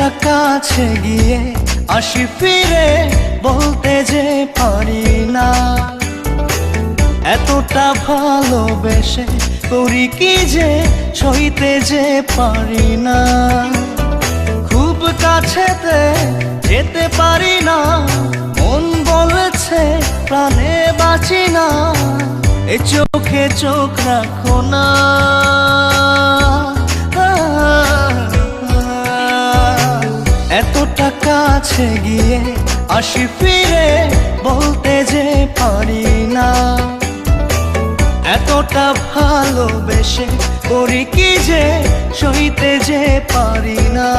এতটা কাছে গিয়ে আসি ফিরে বলতে যে পারি না, এতটা ভালোবেসে করি কি যে সইতে যে পারি না। খুব কাছেতে যেতে পারি না, মন বলেছে প্রাণে বাঁচি না, এ চোখে চোখ রাখো না। এতটা কাছে গিয়ে আসি ফিরে বলতে যে পারি না, এতটা ভালোবেসে করি কি যে সইতে যে পারি না।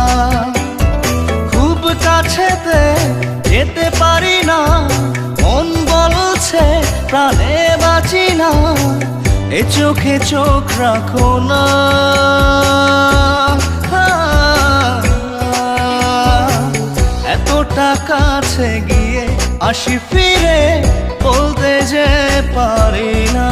খুব কাছেতে যেতে পারি না, মন বলছে প্রাণে বাঁচি না, এ চোখে চোখ রাখো না। এতটা কাছে গিয়ে আসি ফিরে বলতে যে পারি না।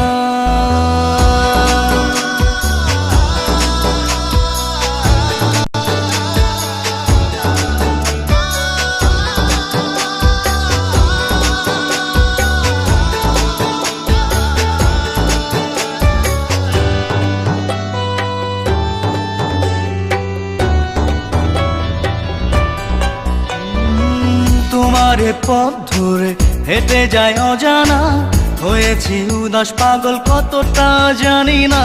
তোমারে পথ ধরে হেঁটে যায় অজানা, হয়েছি উদাস পাগল কতটা জানি না।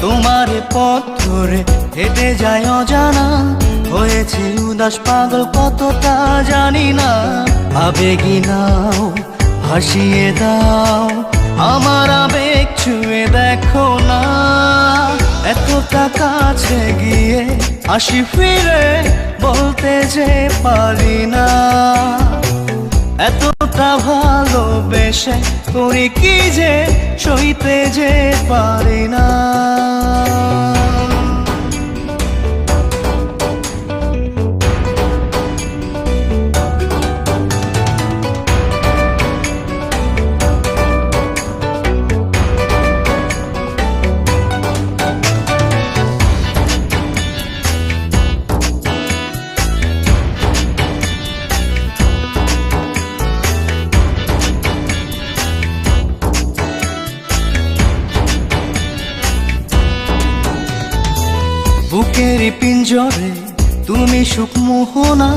তোমারে পথ ধরে হেঁটে যায় অজানা, হয়েছি উদাস পাগল কতটা জানি না। আবেগী নাও ভাসিয়ে দাও, আমার আবেগ ছুঁয়ে দেখো না। এতটা কাছে গিয়ে আসি ফিরে বলতে যে পারি না, এতটা ভালোবেসে করি কি যে সইতে যে পারি না। বুকের পিঞ্জরে তুমি সুখ মোহনা,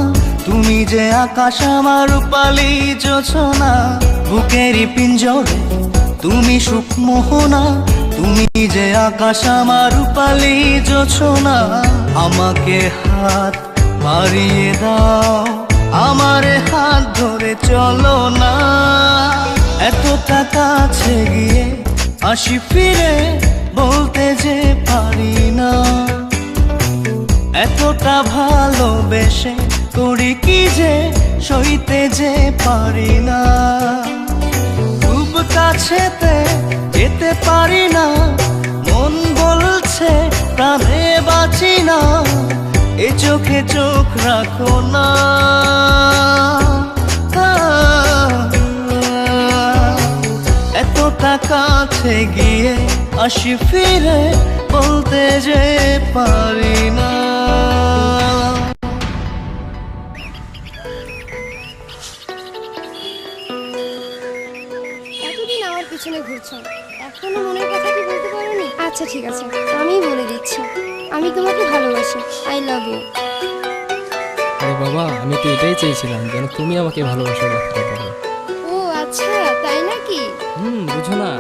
তুমি যে আকাশ আমার রূপালী যোছনা। বুকের পিঞ্জরে তুমি সুখ মোহনা, তুমি যে আকাশ আমার রূপালী যোছনা। আমাকে হাত বাড়িয়ে দাও, আমার হাত ধরে চলো না। এতটা কাছে গিয়ে আসি ফিরে বলতে যে পারি না, এতটা ভালোবেসে করি কি যে সইতে যে পারি না। খুব কাছেতে যেতে পারি না, মন বলছে প্রাণে বাঁচি না, এ চোখে চোখ রাখো না। এতটা কাছে গিয়ে আসি ফিরে বলতে যে পারি না। এতদিন আমার পিছনে ঘুরছো, এখনো মনের কথা কি বলতে পারোনি? আচ্ছা ঠিক আছে, আমিই বলে দিচ্ছি, আমি তোমাকে ভালোবাসি। I love you. আরে বাবা, আমি তো এটাই চেয়েছিলাম যেন তুমি আমাকে ভালোবাসার কথাটা বলো। ও আচ্ছা, তাই নাকি? বুঝো না,